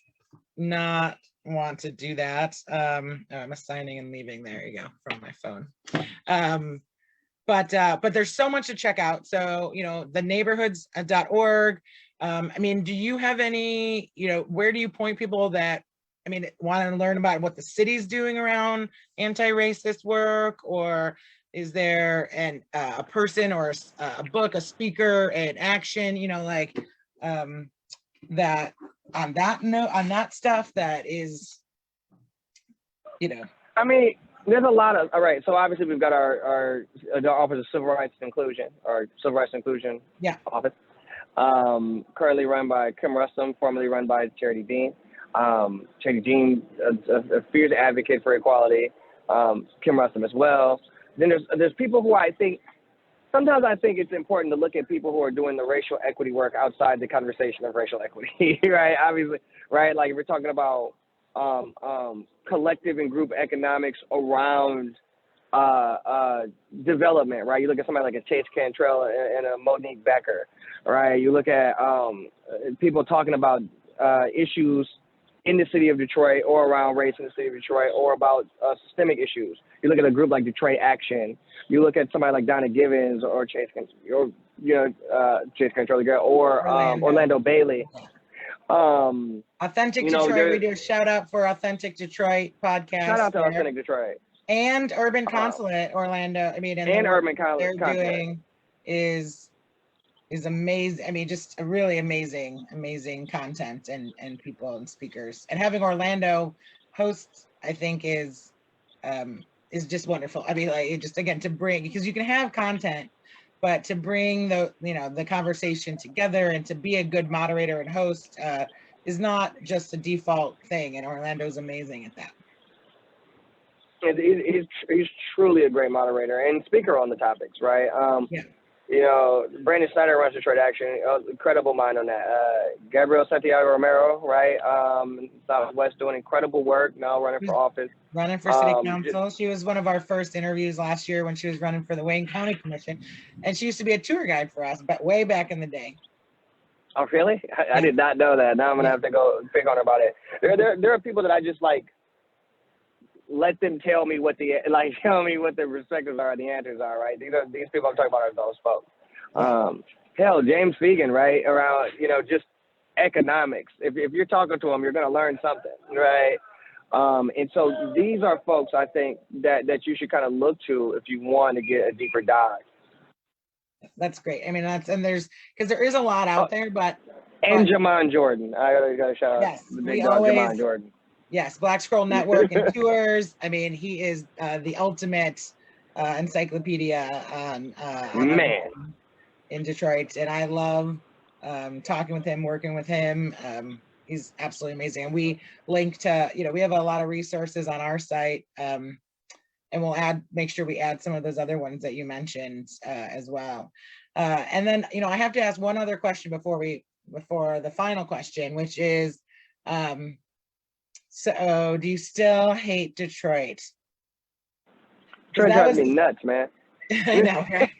not want to do that. Oh, I'm assigning and leaving. There you go, from my phone. But there's so much to check out. So, you know, the neighborhoods.org. I mean, do you have any, you know, where do you point people that, I mean, want to learn about what the city's doing around anti-racist work? Or is there a person or a book, a speaker, an action, you know, like that on that note, on that stuff that is, you know? I mean, there's a lot of, all right, so obviously we've got our Office of Civil Rights and Inclusion, or Civil Rights and Inclusion Office, currently run by Kim Russom, formerly run by Charity Dean. Charity Dean, a fierce advocate for equality, Kim Russom as well. Then there's people who I think, sometimes I think it's important to look at people who are doing the racial equity work outside the conversation of racial equity, right? Obviously, right? Like if we're talking about collective and group economics around development, right? You look at somebody like a Chase Cantrell and a Monique Becker, right? You look at people talking about issues in the city of Detroit or around race in the city of Detroit or about systemic issues. You look at a group like Detroit Action. You look at somebody like Donna Givens or Chase Cantrell, or Orlando Bailey. Authentic Detroit, we do a shout out for Authentic Detroit podcast. Shout out to Authentic Detroit. And Urban Consulate, Orlando. I mean, and Urban Consulate. They're doing is amazing. I mean, just a really amazing content and people and speakers. And having Orlando host, I think is just wonderful. I mean, like, just again, to bring, because you can have content, but to bring the, you know, the conversation together and to be a good moderator and host is not just a default thing. And Orlando's amazing at that. He's truly a great moderator and speaker on the topics, right? You know, Brandon Snyder runs Detroit Action, incredible mind on that. Gabrielle Santiago Romero, right? Southwest, doing incredible work, now running for office. Running for city council. She was one of our first interviews last year when she was running for the Wayne County Commission. And she used to be a tour guide for us, but way back in the day. Oh, really? I did not know that. Now I'm going to have to go pick on her about it. There are people that I just like, let them tell me what the perspectives are, the answers are, right? These people I'm talking about are those folks. Hell, James Fegan, right? Around, you know, just economics. If you're talking to them, you're going to learn something, right? And so these are folks I think that you should kind of look to if you want to get a deeper dive. That's great. I mean, because there is a lot out there, but. And Jamon Jordan. I got to shout out. Yes, the big dog, Jamon Jordan. Yes, Black Scroll Network and Tours. I mean, he is the ultimate encyclopedia on in Detroit, and I love talking with him, working with him. He's absolutely amazing, and we link to, you know, we have a lot of resources on our site, and we'll make sure we add some of those other ones that you mentioned as well. And then, you know, I have to ask one other question before the final question, which is. So, do you still hate Detroit? Detroit drives me nuts, man. I know, right?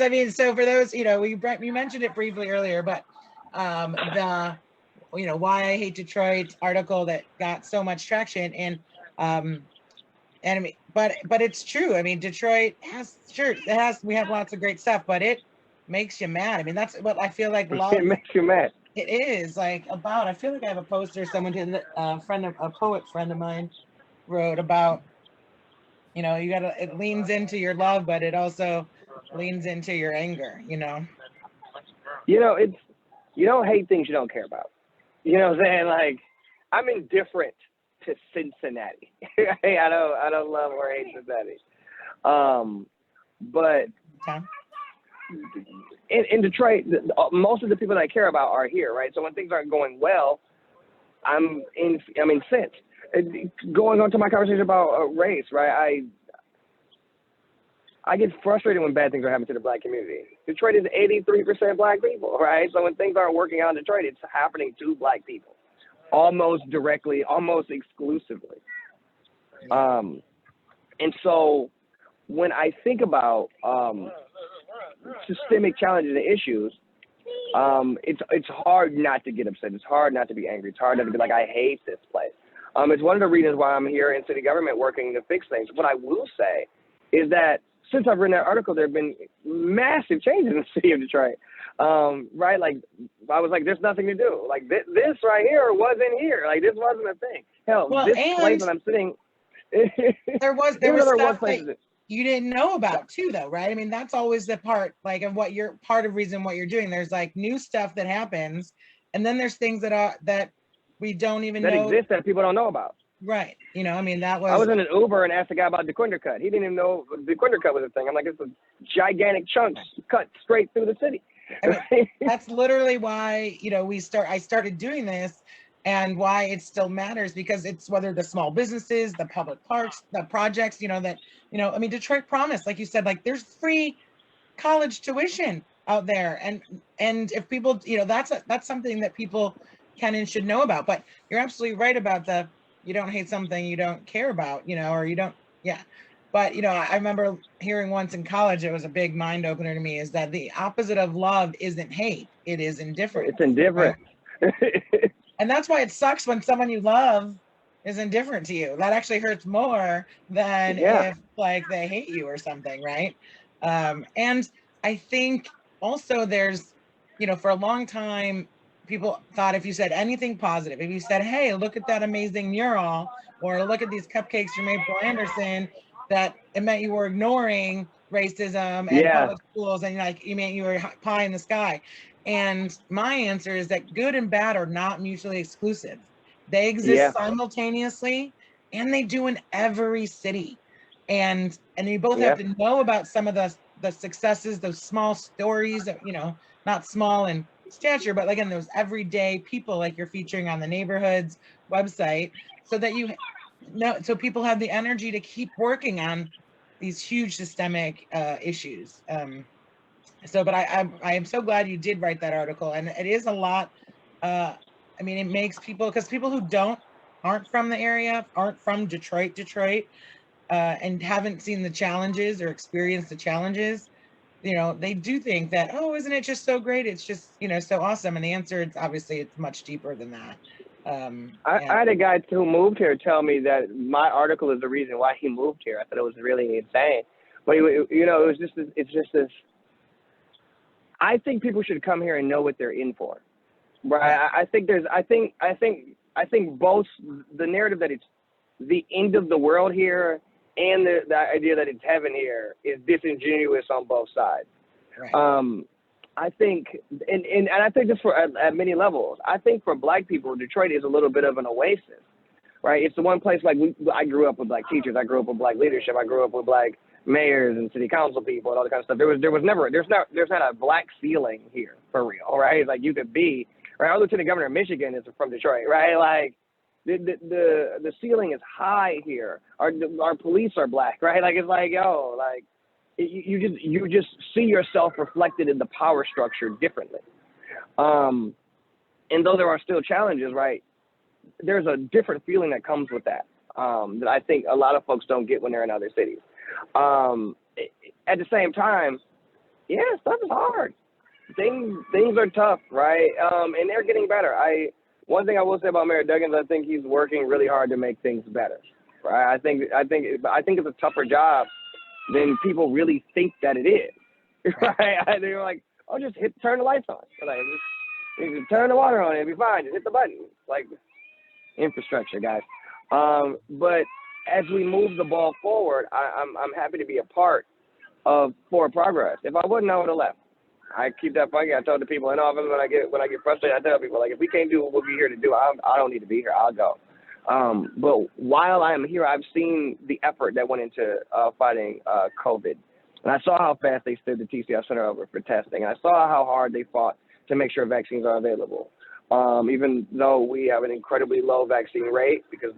I mean, so for those, you know, you mentioned it briefly earlier, but the, you know, Why I Hate Detroit article that got so much traction, and I mean, but it's true. I mean, Detroit we have lots of great stuff, but it makes you mad. I mean, that's what I feel like. It makes you mad. It is like I feel like I have a poster someone did, a poet friend of mine wrote about, you know, it leans into your love, but it also leans into your anger, you know? You know, you don't hate things you don't care about. You know what I'm saying? Like, I'm indifferent to Cincinnati. I don't love or hate Cincinnati. But in Detroit, most of the people that I care about are here, right? So when things aren't going well, I'm incensed. Going on to my conversation about race, right? I get frustrated when bad things are happening to the Black community. Detroit is 83% Black people, right? So when things aren't working out in Detroit, it's happening to Black people, almost directly, almost exclusively. And so when I think about systemic challenges and issues, it's hard not to get upset. It's hard not to be angry. It's hard not to be like, I hate this place. It's one of the reasons why I'm here in city government working to fix things. What I will say is that since I've written that article, there have been massive changes in the city of Detroit. Right? Like, I was like, there's nothing to do. Like, this right here wasn't here. Like, this wasn't a thing. Hell, Well, this and place that I'm sitting, there was stuff that you didn't know about too, though, right? I mean, that's always the part, like, of what you're, part of reason what you're doing. There's like new stuff that happens, and then there's things that we don't even know exist that people don't know about. Right. You know, I mean, I was in an Uber and asked the guy about the Undercut. He didn't even know the Undercut was a thing. I'm like, it's a gigantic chunk cut straight through the city. I mean, that's literally why, you know, I started doing this, and why it still matters, because it's whether the small businesses, the public parks, the projects, you know, that, you know, I mean, Detroit Promise, like you said, like there's free college tuition out there. And if people, you know, that's something that people can and should know about. But you're absolutely right about you don't hate something you don't care about, you know, or you don't, yeah. But, you know, I remember hearing once in college, it was a big mind opener to me, is that the opposite of love isn't hate, it is indifference. It's indifference. Right? And that's why it sucks when someone you love is indifferent to you. That actually hurts more than if like they hate you or something, right? And I think also there's, you know, for a long time, people thought if you said anything positive, if you said, hey, look at that amazing mural, or look at these cupcakes you made for Anderson, that it meant you were ignoring racism and public schools, and like you meant you were pie in the sky. And my answer is that good and bad are not mutually exclusive. They exist simultaneously, and they do in every city. And you both have to know about some of the successes, those small stories that, you know, not small in stature, but again, those everyday people like you're featuring on the Neighborhoods website, so that you know, so people have the energy to keep working on these huge systemic issues. But I am so glad you did write that article, and it is a lot. I mean, it makes people, because people who aren't from the area, aren't from Detroit, and haven't seen the challenges or experienced the challenges, you know, they do think that, oh, isn't it just so great? It's just, you know, so awesome. And the answer is obviously it's much deeper than that. I had a guy who moved here tell me that my article is the reason why he moved here. I thought it was really insane. But, you know, it's just this. I think people should come here and know what they're in for, right? I think both the narrative that it's the end of the world here and the idea that it's heaven here is disingenuous on both sides. Right. I think, and I think this at many levels. I think for Black people, Detroit is a little bit of an oasis, right? It's the one place, like I grew up with Black teachers, I grew up with Black leadership, I grew up with Black mayors and city council people and all that kind of stuff. There's not a Black ceiling here for real, right? Like you could be, right? Our lieutenant governor of Michigan is from Detroit, right? Like the ceiling is high here. Our police are Black, right? Like it's like, yo, like you just see yourself reflected in the power structure differently. And though there are still challenges, right? There's a different feeling that comes with that I think a lot of folks don't get when they're in other cities. At the same time, stuff is hard. Things are tough, right? And they're getting better. One thing I will say about Mayor Duggins, I think he's working really hard to make things better, right? I think it's a tougher job than people really think that it is, right? They're like, oh, just turn the lights on. Like, just turn the water on, it'll be fine. Just hit the button. Like infrastructure, guys. But as we move the ball forward, I'm happy to be a part of forward progress. If I wouldn't, I would have left. I keep that funky. I told the people in office when I get frustrated, I tell people, like, if we can't do what we're here to do, I don't need to be here. I'll go. But while I am here, I've seen the effort that went into fighting COVID. And I saw how fast they stood the TCF Center over for testing. And I saw how hard they fought to make sure vaccines are available. Even though we have an incredibly low vaccine rate because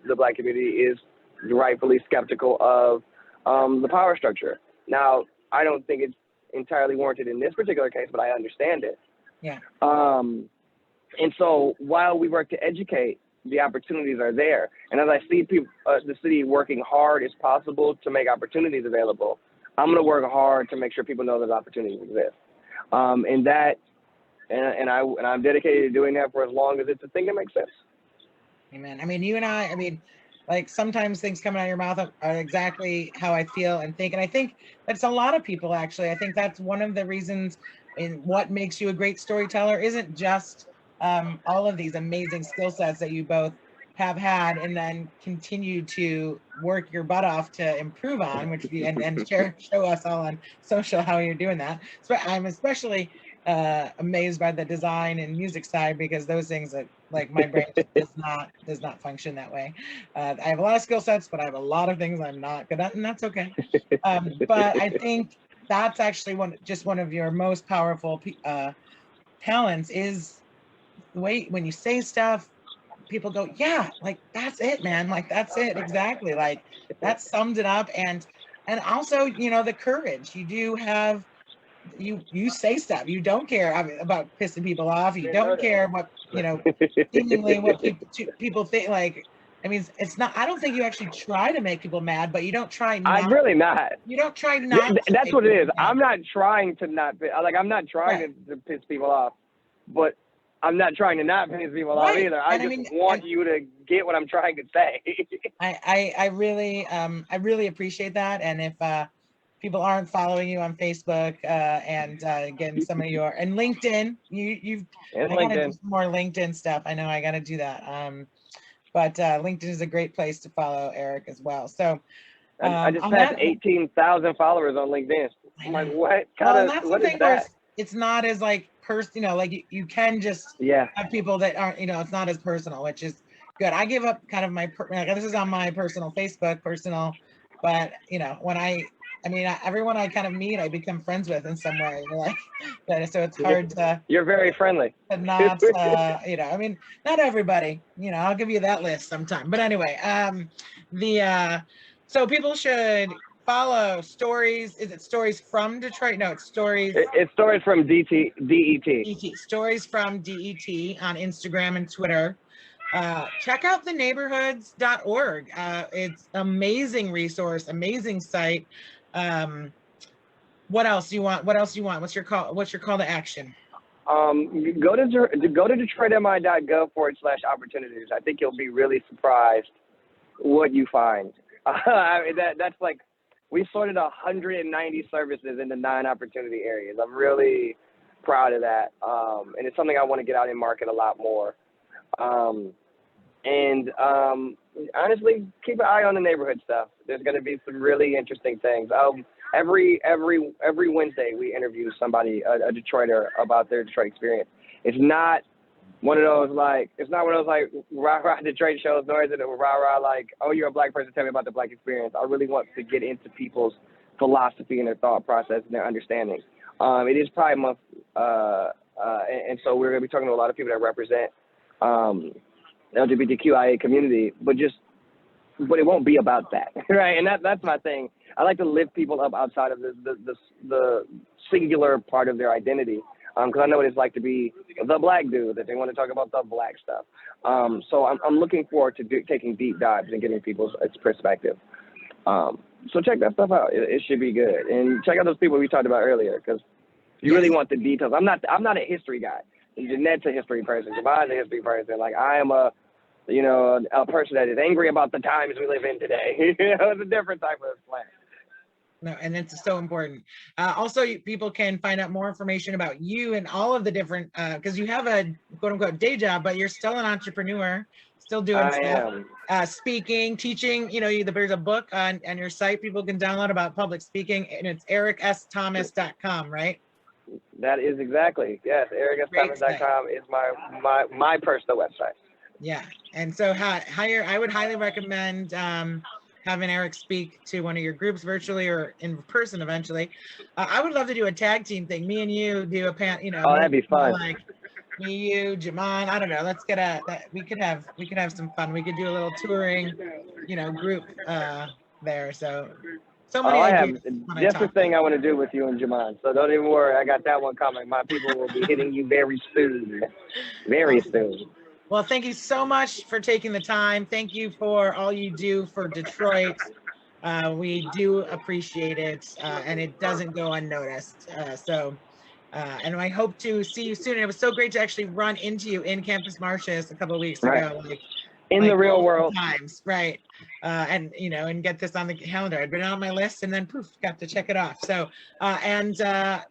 the Black community is rightfully skeptical of the power structure. Now, I don't think it's entirely warranted in this particular case, but I understand it. Yeah. And so while we work to educate, the opportunities are there. And as I see people, the city working hard as possible to make opportunities available, I'm going to work hard to make sure people know those opportunities exist. And that and I'm dedicated to doing that for as long as it's a thing that makes sense. Amen. I mean, you and I mean, like sometimes things coming out of your mouth are exactly how I feel and think. And I think that's a lot of people, actually. I think that's one of the reasons in what makes you a great storyteller isn't just all of these amazing skill sets that you both have had and then continue to work your butt off to improve on, which you and show us all on social how you're doing that. So I'm especially amazed by the design and music side, because those things that like my brain does not function that way. I have a lot of skill sets, but I have a lot of things I'm not good at, and that's okay. But I think that's actually one of your most powerful talents is the way when you say stuff, people go, yeah, like that's it, man, like that's it exactly, like that summed it up. And also, you know, the courage you do have. You say stuff. You don't care about pissing people off. You don't care what, you know, seemingly what people think. Like, I mean, it's not. I don't think you actually try to make people mad, but you don't try not. I'm really not. You don't try not. That's what it is. I'm not trying to not. Like, I'm not trying to piss people off, but I'm not trying to not piss people off either. I just want you to get what I'm trying to say. I really appreciate that. And if people aren't following you on Facebook and getting some of your and LinkedIn, I gotta do some more LinkedIn stuff. I know I gotta do that. But LinkedIn is a great place to follow Eric as well. So I just passed 18,000 followers on LinkedIn. I'm like, what? What is that? It's not as like you know, like you can just have people that aren't, you know, it's not as personal, which is good. I give up kind of my this is on my personal Facebook, but you know, when I mean, everyone I kind of meet, I become friends with in some way. Like, so it's hard to. You're very friendly. To not, you know, I mean, not everybody. You know, I'll give you that list sometime. But anyway, so people should follow stories. Is it Stories from Detroit? No, it's Stories. It's Stories from DET. Stories from DET on Instagram and Twitter. Check out the neighborhoods.org. It's amazing resource, amazing site. What else you want? What's your call to action? Go to Trademygov/opportunities. I think you'll be really surprised what you find. That's like, we sorted 190 services into 9 opportunity areas. I'm really proud of that. And it's something I want to get out and market a lot more. Honestly, keep an eye on the neighborhood stuff. There's going to be some really interesting things. Every Wednesday we interview somebody, a Detroiter, about their Detroit experience. It's not one of those like rah rah Detroit shows, nor is it a rah rah like, oh, you're a black person, tell me about the black experience. I really want to get into people's philosophy and their thought process and their understanding. It is Pride Month, and so we're going to be talking to a lot of people that represent LGBTQIA community, but it won't be about that, right? And that's my thing. I like to lift people up outside of the singular part of their identity, because I know what it's like to be the black dude, that they want to talk about the black stuff. So I'm looking forward to taking deep dives and getting people's perspective. So check that stuff out. It should be good. And check out those people we talked about earlier, because you really want the details. I'm not a history guy. Jeanette's a history person. Javon's a history person. Like, I am a person that is angry about the times we live in today. It's a different type of slang. No, and it's so important. Also, people can find out more information about you and all of the different, because you have a quote unquote day job, but you're still an entrepreneur, still doing stuff, speaking, teaching. You know, there's a book on your site people can download about public speaking, and it's ericsthomas.com, right? That is exactly, yes. ericsthomas.com is my personal website. Yeah, and so I would highly recommend having Eric speak to one of your groups virtually or in person eventually. I would love to do a tag team thing. Me and you do a Oh, that'd be fun. Like me, you, Jamon. I don't know. Let's get we could have some fun. We could do a little touring, group there. So many ideas. I have just the thing I want to do with you and Jamon. So don't even worry. I got that one coming. My people will be hitting you very soon. Very soon. Well, thank you so much for taking the time. Thank you for all you do for Detroit. We do appreciate it, and it doesn't go unnoticed. So And I hope to see you soon. It was so great to actually run into you in Campus Martius a couple of weeks ago. Right. In the real world. Times, right. And, you know, and get this on the calendar. I'd been on my list and then poof, got to check it off. So, and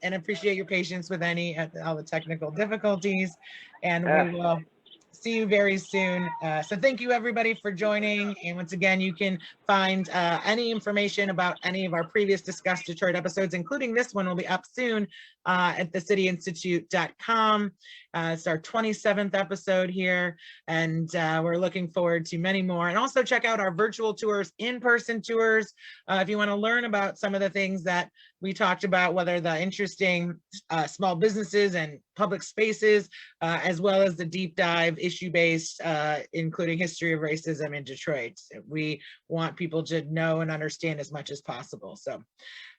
appreciate your patience with all the technical difficulties. And we will see you very soon. So thank you everybody for joining. And once again, you can find any information about any of our previous Discuss Detroit episodes, including this one will be up soon at thecityinstitute.com. It's our 27th episode here, and we're looking forward to many more. And also check out our virtual tours, in-person tours, if you want to learn about some of the things that we talked about, whether the interesting small businesses and public spaces, as well as the deep dive issue-based, including history of racism in Detroit. We want people to know and understand as much as possible. So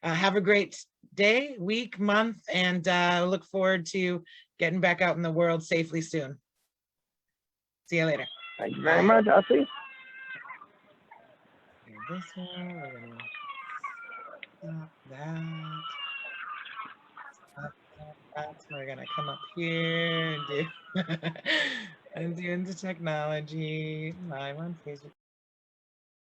have a great day, week, month, and look forward to getting back out in the world safely soon. See you later. Thank you very much. I'll see you. This one, we're gonna stop that. We're gonna come up here and do and do into technology live on Facebook.